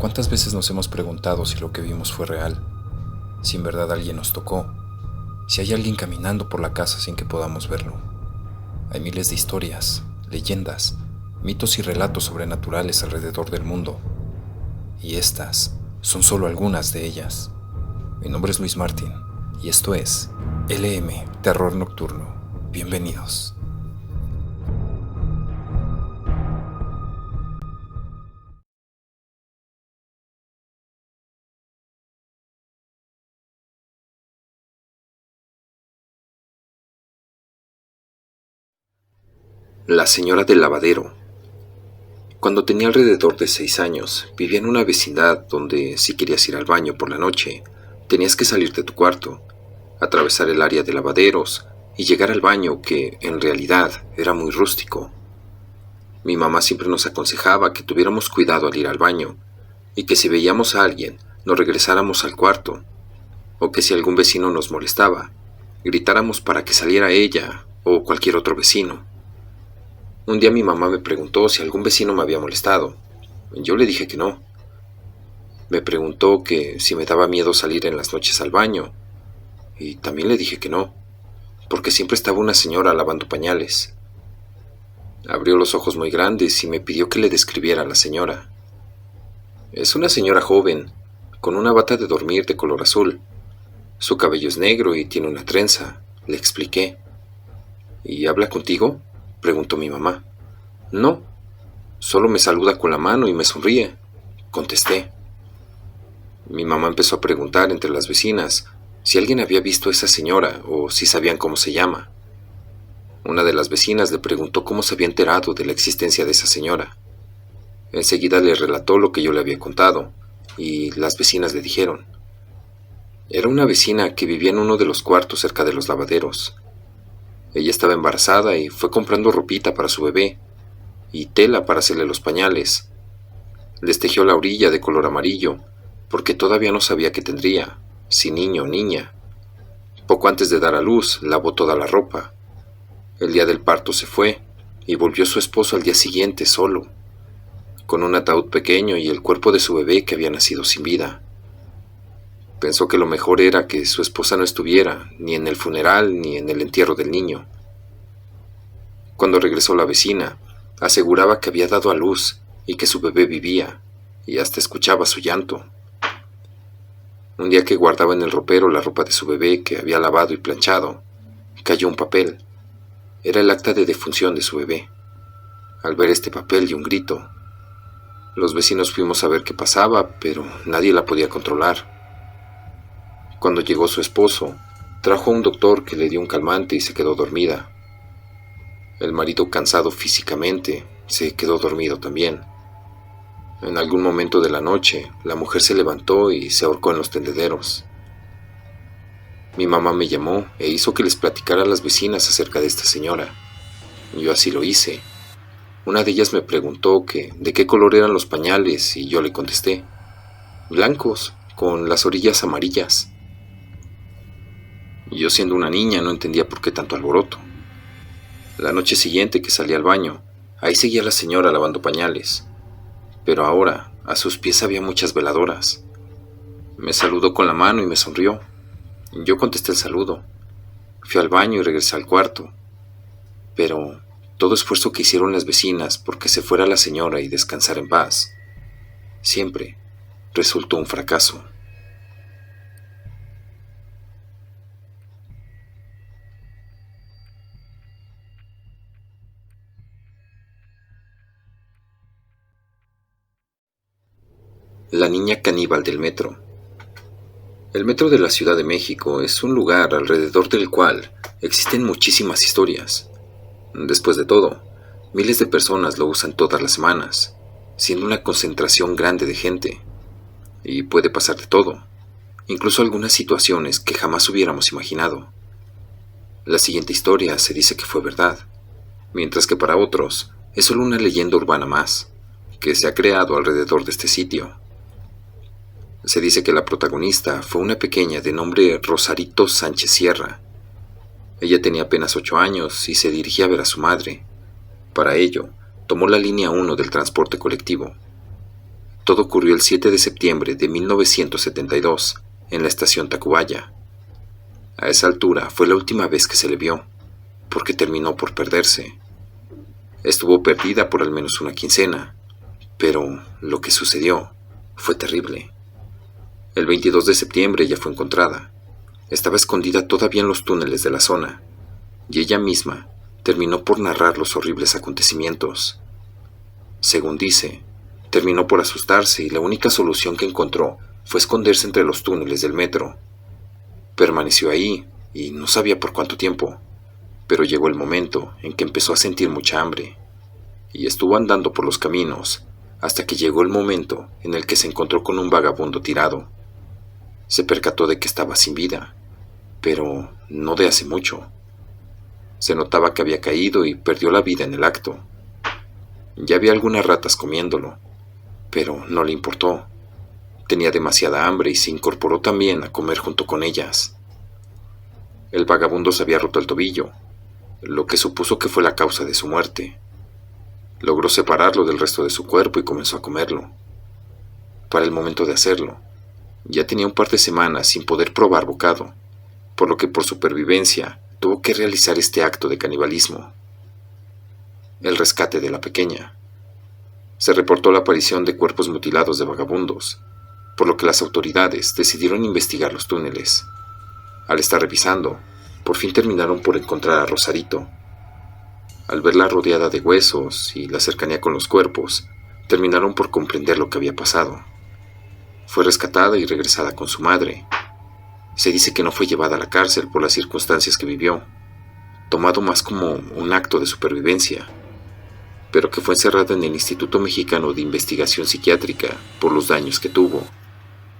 ¿Cuántas veces nos hemos preguntado si lo que vimos fue real? Si en verdad alguien nos tocó, si hay alguien caminando por la casa sin que podamos verlo. Hay miles de historias, leyendas, mitos y relatos sobrenaturales alrededor del mundo, y estas son solo algunas de ellas. Mi nombre es Luis Martín, y esto es LM Terror Nocturno. Bienvenidos. La señora del lavadero. Cuando tenía alrededor de 6 años, vivía en una vecindad donde si querías ir al baño por la noche, tenías que salir de tu cuarto, atravesar el área de lavaderos y llegar al baño que, en realidad, era muy rústico. Mi mamá siempre nos aconsejaba que tuviéramos cuidado al ir al baño y que si veíamos a alguien, nos regresáramos al cuarto, o que si algún vecino nos molestaba, gritáramos para que saliera ella o cualquier otro vecino. Un día mi mamá me preguntó si algún vecino me había molestado. Yo le dije que no. Me preguntó que si me daba miedo salir en las noches al baño. Y también le dije que no, porque siempre estaba una señora lavando pañales. Abrió los ojos muy grandes y me pidió que le describiera a la señora. Es una señora joven, con una bata de dormir de color azul. Su cabello es negro y tiene una trenza, le expliqué. ¿Y habla contigo?, preguntó mi mamá. No, solo me saluda con la mano y me sonríe, contesté. Mi mamá empezó a preguntar entre las vecinas si alguien había visto a esa señora o si sabían cómo se llama. Una de las vecinas le preguntó cómo se había enterado de la existencia de esa señora. Enseguida le relató lo que yo le había contado, y las vecinas le dijeron. Era una vecina que vivía en uno de los cuartos cerca de los lavaderos. Ella estaba embarazada y fue comprando ropita para su bebé y tela para hacerle los pañales. Les tejió la orilla de color amarillo porque todavía no sabía qué tendría, si niño o niña. Poco antes de dar a luz, lavó toda la ropa. El día del parto se fue y volvió su esposo al día siguiente solo, con un ataúd pequeño y el cuerpo de su bebé que había nacido sin vida. Pensó que lo mejor era que su esposa no estuviera ni en el funeral ni en el entierro del niño. Cuando regresó la vecina, aseguraba que había dado a luz y que su bebé vivía, y hasta escuchaba su llanto. Un día que guardaba en el ropero la ropa de su bebé que había lavado y planchado, cayó un papel. Era el acta de defunción de su bebé. Al ver este papel dio un grito. Los vecinos fuimos a ver qué pasaba, pero nadie la podía controlar. Cuando llegó su esposo, trajo a un doctor que le dio un calmante y se quedó dormida. El marido, cansado físicamente, se quedó dormido también. En algún momento de la noche, la mujer se levantó y se ahorcó en los tendederos. Mi mamá me llamó e hizo que les platicara a las vecinas acerca de esta señora. Yo así lo hice. Una de ellas me preguntó que de qué color eran los pañales y yo le contesté: blancos, con las orillas amarillas. Yo, siendo una niña, no entendía por qué tanto alboroto. La noche siguiente que salí al baño, ahí seguía la señora lavando pañales, pero ahora a sus pies había muchas veladoras. Me saludó con la mano y me sonrió. Yo contesté el saludo. Fui al baño y regresé al cuarto, pero todo esfuerzo que hicieron las vecinas porque se fuera la señora y descansara en paz, siempre resultó un fracaso. La niña caníbal del metro. El metro de la Ciudad de México es un lugar alrededor del cual existen muchísimas historias. Después de todo, miles de personas lo usan todas las semanas, siendo una concentración grande de gente. Y puede pasar de todo, incluso algunas situaciones que jamás hubiéramos imaginado. La siguiente historia se dice que fue verdad, mientras que para otros es solo una leyenda urbana más, que se ha creado alrededor de este sitio. Se dice que la protagonista fue una pequeña de nombre Rosarito Sánchez Sierra. Ella tenía apenas 8 años y se dirigía a ver a su madre. Para ello, tomó la línea 1 del transporte colectivo. Todo ocurrió el 7 de septiembre de 1972, en la estación Tacubaya. A esa altura fue la última vez que se le vio, porque terminó por perderse. Estuvo perdida por al menos una quincena, pero lo que sucedió fue terrible. El 22 de septiembre ella fue encontrada. Estaba escondida todavía en los túneles de la zona, y ella misma terminó por narrar los horribles acontecimientos. Según dice, terminó por asustarse y la única solución que encontró fue esconderse entre los túneles del metro. Permaneció ahí y no sabía por cuánto tiempo, pero llegó el momento en que empezó a sentir mucha hambre, y estuvo andando por los caminos hasta que llegó el momento en el que se encontró con un vagabundo tirado. Se percató de que estaba sin vida, pero no de hace mucho. Se notaba que había caído y perdió la vida en el acto. Ya había algunas ratas comiéndolo, pero no le importó. Tenía demasiada hambre y se incorporó también a comer junto con ellas. El vagabundo se había roto el tobillo, lo que supuso que fue la causa de su muerte. Logró separarlo del resto de su cuerpo y comenzó a comerlo. Para el momento de hacerlo, ya tenía un par de semanas sin poder probar bocado, por lo que por supervivencia tuvo que realizar este acto de canibalismo. El rescate de la pequeña. Se reportó la aparición de cuerpos mutilados de vagabundos, por lo que las autoridades decidieron investigar los túneles. Al estar revisando, por fin terminaron por encontrar a Rosarito. Al verla rodeada de huesos y la cercanía con los cuerpos, terminaron por comprender lo que había pasado. Fue rescatada y regresada con su madre. Se dice que no fue llevada a la cárcel por las circunstancias que vivió, tomado más como un acto de supervivencia, pero que fue encerrada en el Instituto Mexicano de Investigación Psiquiátrica por los daños que tuvo,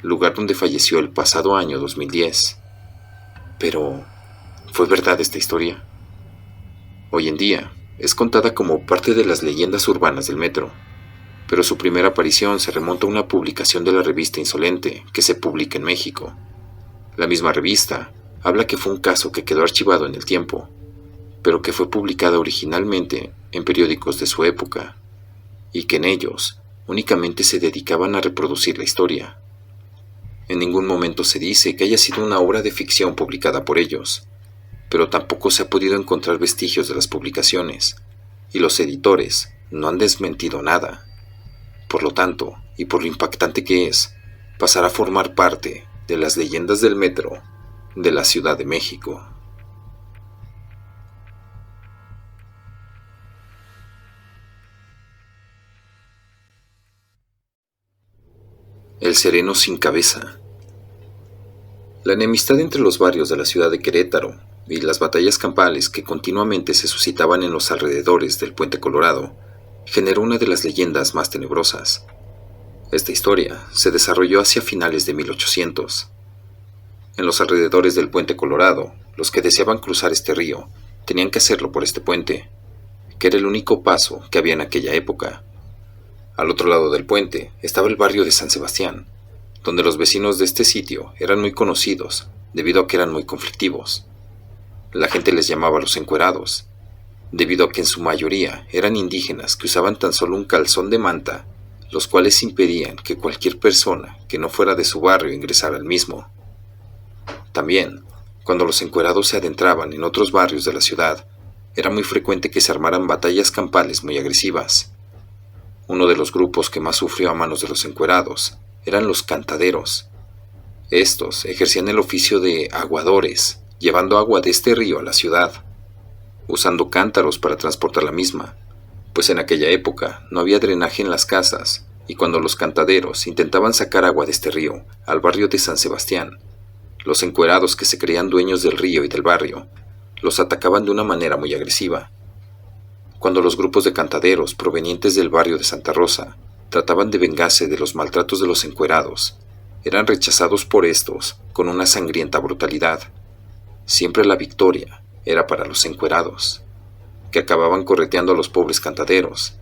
lugar donde falleció el pasado año 2010. Pero, ¿fue verdad esta historia? Hoy en día, es contada como parte de las leyendas urbanas del metro, pero su primera aparición se remonta a una publicación de la revista Insolente que se publica en México. La misma revista habla que fue un caso que quedó archivado en el tiempo, pero que fue publicada originalmente en periódicos de su época, y que en ellos únicamente se dedicaban a reproducir la historia. En ningún momento se dice que haya sido una obra de ficción publicada por ellos, pero tampoco se ha podido encontrar vestigios de las publicaciones, y los editores no han desmentido nada. Por lo tanto, y por lo impactante que es, pasará a formar parte de las leyendas del metro de la Ciudad de México. El sereno sin cabeza. La enemistad entre los barrios de la ciudad de Querétaro y las batallas campales que continuamente se suscitaban en los alrededores del Puente Colorado generó una de las leyendas más tenebrosas. Esta historia se desarrolló hacia finales de 1800. En los alrededores del Puente Colorado, los que deseaban cruzar este río tenían que hacerlo por este puente, que era el único paso que había en aquella época. Al otro lado del puente estaba el barrio de San Sebastián, donde los vecinos de este sitio eran muy conocidos debido a que eran muy conflictivos. La gente les llamaba los encuerados, debido a que en su mayoría eran indígenas que usaban tan solo un calzón de manta, los cuales impedían que cualquier persona que no fuera de su barrio ingresara al mismo. También, cuando los encuerados se adentraban en otros barrios de la ciudad, era muy frecuente que se armaran batallas campales muy agresivas. Uno de los grupos que más sufrió a manos de los encuerados eran los cantaderos. Estos ejercían el oficio de aguadores, llevando agua de este río a la ciudad, usando cántaros para transportar la misma, pues en aquella época no había drenaje en las casas, y cuando los cantaderos intentaban sacar agua de este río al barrio de San Sebastián, los encuerados que se creían dueños del río y del barrio los atacaban de una manera muy agresiva. Cuando los grupos de cantaderos provenientes del barrio de Santa Rosa trataban de vengarse de los maltratos de los encuerados, eran rechazados por estos con una sangrienta brutalidad. Siempre la victoria era para los encuerados, que acababan correteando a los pobres cantaderos,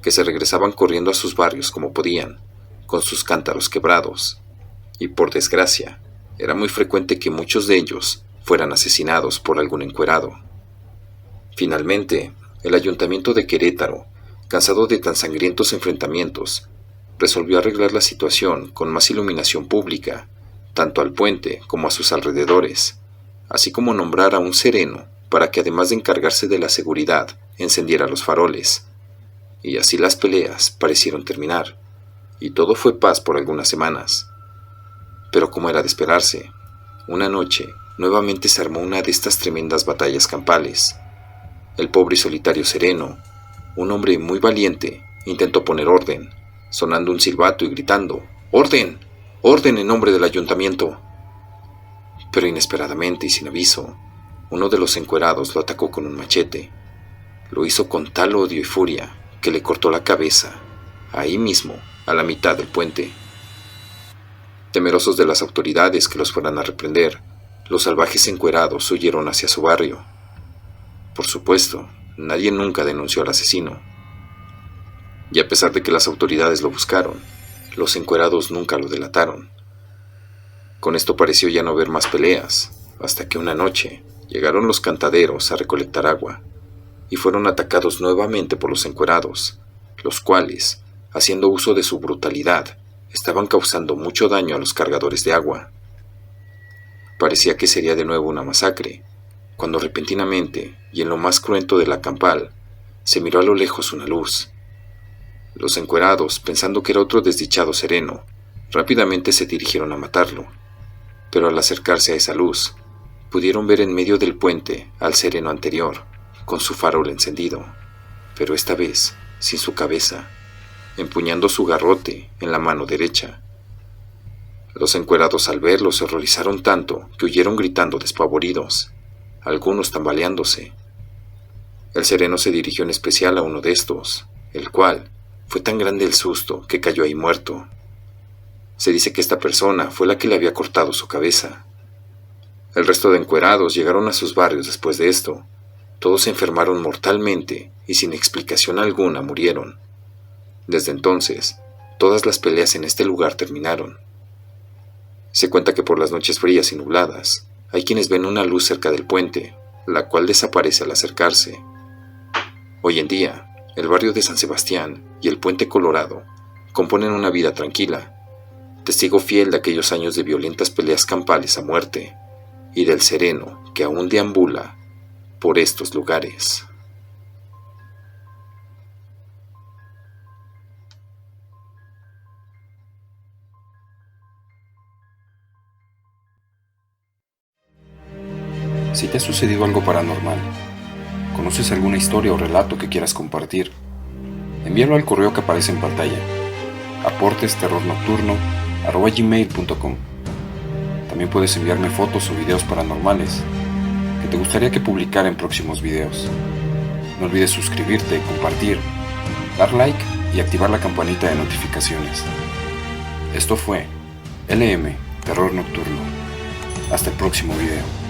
que se regresaban corriendo a sus barrios como podían, con sus cántaros quebrados, y por desgracia, era muy frecuente que muchos de ellos fueran asesinados por algún encuerado. Finalmente, el ayuntamiento de Querétaro, cansado de tan sangrientos enfrentamientos, resolvió arreglar la situación con más iluminación pública, tanto al puente como a sus alrededores, así como nombrar a un sereno para que, además de encargarse de la seguridad, encendiera los faroles. Y así las peleas parecieron terminar, y todo fue paz por algunas semanas. Pero como era de esperarse, una noche nuevamente se armó una de estas tremendas batallas campales. El pobre y solitario sereno, un hombre muy valiente, intentó poner orden, sonando un silbato y gritando: «¡Orden! ¡Orden en nombre del ayuntamiento!». Pero inesperadamente y sin aviso, uno de los encuerados lo atacó con un machete. Lo hizo con tal odio y furia que le cortó la cabeza, ahí mismo, a la mitad del puente. Temerosos de las autoridades que los fueran a reprender, los salvajes encuerados huyeron hacia su barrio. Por supuesto, nadie nunca denunció al asesino. Y a pesar de que las autoridades lo buscaron, los encuerados nunca lo delataron. Con esto pareció ya no haber más peleas, hasta que una noche llegaron los cantaderos a recolectar agua, y fueron atacados nuevamente por los encuerados, los cuales, haciendo uso de su brutalidad, estaban causando mucho daño a los cargadores de agua. Parecía que sería de nuevo una masacre, cuando repentinamente, y en lo más cruento de la campal, se miró a lo lejos una luz. Los encuerados, pensando que era otro desdichado sereno, rápidamente se dirigieron a matarlo, pero al acercarse a esa luz, pudieron ver en medio del puente al sereno anterior, con su farol encendido, pero esta vez sin su cabeza, empuñando su garrote en la mano derecha. Los encuerados al verlo se horrorizaron tanto que huyeron gritando despavoridos, algunos tambaleándose. El sereno se dirigió en especial a uno de estos, el cual fue tan grande el susto que cayó ahí muerto. Se dice que esta persona fue la que le había cortado su cabeza. El resto de encuerados llegaron a sus barrios después de esto. Todos se enfermaron mortalmente y sin explicación alguna murieron. Desde entonces, todas las peleas en este lugar terminaron. Se cuenta que por las noches frías y nubladas, hay quienes ven una luz cerca del puente, la cual desaparece al acercarse. Hoy en día, el barrio de San Sebastián y el Puente Colorado componen una vida tranquila, testigo fiel de aquellos años de violentas peleas campales a muerte, y del sereno que aún deambula por estos lugares. Si te ha sucedido algo paranormal, conoces alguna historia o relato que quieras compartir, envíalo al correo que aparece en pantalla, aportesterrornocturno@gmail.com. También puedes enviarme fotos o videos paranormales que te gustaría que publicara en próximos videos. No olvides suscribirte, compartir, dar like y activar la campanita de notificaciones. Esto fue LM Terror Nocturno. Hasta el próximo video.